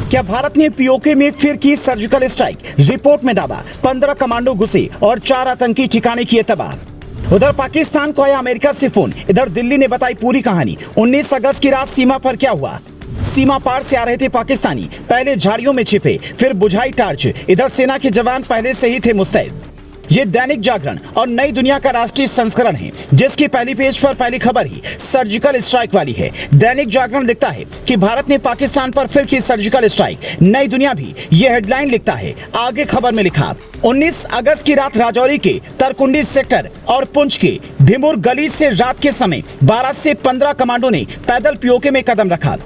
क्या भारत ने पीओके में फिर की सर्जिकल स्ट्राइक? रिपोर्ट में दावा 15 कमांडो घुसे और 4 आतंकी ठिकाने किए तबाह। उधर पाकिस्तान को आया अमेरिका से फोन, इधर दिल्ली ने बताई पूरी कहानी। 19 अगस्त की रात सीमा पर क्या हुआ? सीमा पार से आ रहे थे पाकिस्तानी, पहले झाड़ियों में छिपे, फिर बुझाई टार्च। इधर सेना के जवान पहले से ही थे मुस्तैद। ये दैनिक जागरण और नई दुनिया का राष्ट्रीय संस्करण है, जिसकी पहली पेज पर पहली खबर ही सर्जिकल स्ट्राइक वाली है। दैनिक जागरण लिखता है कि भारत ने पाकिस्तान पर फिर की सर्जिकल स्ट्राइक। नई दुनिया भी ये हेडलाइन लिखता है। आगे खबर में लिखा, 19 अगस्त की रात राजौरी के तरकुंडी सेक्टर और पुंछ के भिमुर गली से रात के समय 12 से 15 कमांडो ने पैदल पीओके में कदम रखा।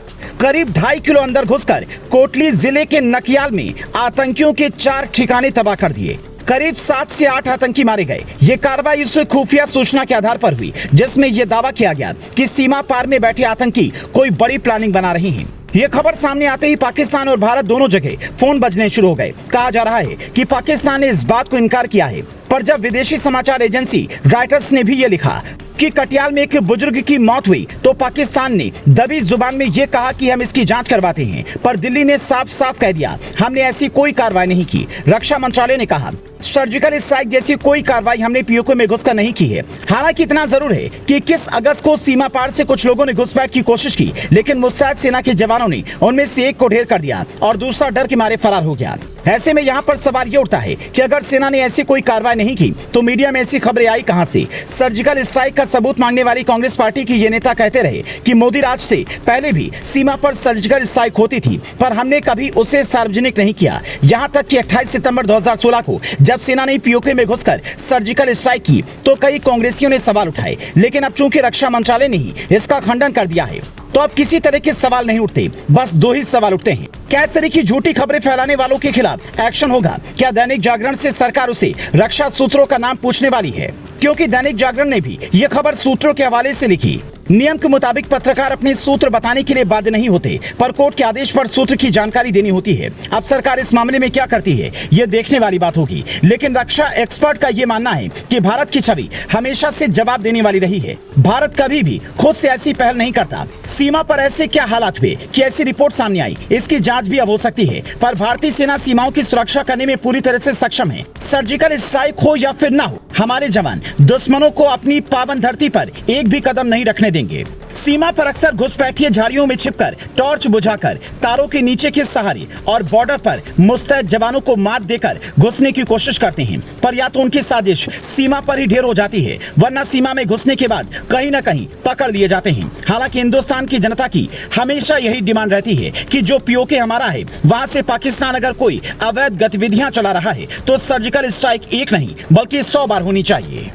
करीब 2.5 किलो अंदर घुसकर कोटली जिले के नकियाल में आतंकियों के 4 ठिकाने तबाह कर दिए। करीब 7 से 8 आतंकी मारे गए। ये कार्रवाई उस खुफिया सूचना के आधार पर हुई जिसमें यह दावा किया गया कि सीमा पार में बैठे आतंकी कोई बड़ी प्लानिंग बना रहे हैं। ये खबर सामने आते ही पाकिस्तान और भारत दोनों जगह फोन बजने शुरू हो गए। कहा जा रहा है कि पाकिस्तान ने इस बात को इनकार किया है, पर जब विदेशी समाचार एजेंसी रॉयटर्स ने भी ये लिखा कि कटियाल में एक बुजुर्ग की मौत हुई, तो पाकिस्तान ने दबी जुबान में ये कहा कि हम इसकी जांच करवाते हैं। पर दिल्ली ने साफ साफ कह दिया, हमने ऐसी कोई कार्रवाई नहीं की। रक्षा मंत्रालय ने कहा, सर्जिकल स्ट्राइक जैसी कोई कार्रवाई हमने पीओके में घुसकर नहीं की है। हालांकि इतना जरूर है कि 21 अगस्त को सीमा पार से कुछ लोगों ने घुसपैठ की कोशिश की, लेकिन मुस्तैद सेना के जवानों ने उनमें से एक को ढेर कर दिया और दूसरा डर के मारे फरार हो गया। ऐसे में यहाँ पर सवाल ये उठता है कि अगर सेना ने ऐसी कोई कार्रवाई नहीं की तो मीडिया में ऐसी खबरें आई कहां से? सर्जिकल स्ट्राइक का सबूत मांगने वाली कांग्रेस पार्टी की ये नेता कहते रहे कि मोदी राज से पहले भी सीमा पर सर्जिकल स्ट्राइक होती थी, पर हमने कभी उसे सार्वजनिक नहीं किया। यहाँ तक कि 28 सितंबर 2016 को जब सेना ने पीओके में घुसकर सर्जिकल स्ट्राइक की तो कई कांग्रेसियों ने सवाल उठाए, लेकिन अब चूंकि रक्षा मंत्रालय ने ही इसका खंडन कर दिया है तो अब किसी तरह के सवाल नहीं उठते। बस 2 ही सवाल उठते हैं, क्या इस तरह की झूठी खबरें फैलाने वालों के खिलाफ एक्शन होगा? क्या दैनिक जागरण से सरकार उसे रक्षा सूत्रों का नाम पूछने वाली है? क्योंकि दैनिक जागरण ने भी यह खबर सूत्रों के हवाले से लिखी। नियम के मुताबिक पत्रकार अपने सूत्र बताने के लिए बाध्य नहीं होते, पर कोर्ट के आदेश पर सूत्र की जानकारी देनी होती है। अब सरकार इस मामले में क्या करती है, ये देखने वाली बात होगी। लेकिन रक्षा एक्सपर्ट का ये मानना है कि भारत की छवि हमेशा से जवाब देने वाली रही है। भारत कभी भी खुद से ऐसी पहल नहीं करता। सीमा पर ऐसे क्या हालात हुए कि ऐसी रिपोर्ट सामने आई, इसकी जांच भी अब हो सकती है। पर भारतीय सेना सीमाओं की सुरक्षा करने में पूरी तरह से सक्षम है। सर्जिकल स्ट्राइक हो या फिर ना हो, हमारे जवान दुश्मनों को अपनी पावन धरती पर एक भी कदम नहीं रखने देंगे। सीमा पर अक्सर घुसपैठिए झाड़ियों में छिपकर, टॉर्च बुझाकर, तारों के नीचे के सहारे और बॉर्डर पर मुस्तैद जवानों को मात देकर घुसने की कोशिश करते हैं। पर या तो उनकी साजिश सीमा पर ही ढेर हो जाती है, वरना सीमा में घुसने के बाद कहीं न कहीं पकड़ लिए जाते हैं। हालांकि हिंदुस्तान की जनता की हमेशा यही डिमांड रहती है कि जो पीओके हमारा है, वहां से पाकिस्तान अगर कोई अवैध गतिविधियां चला रहा है तो सर्जिकल स्ट्राइक एक नहीं बल्कि 100 बार होनी चाहिए।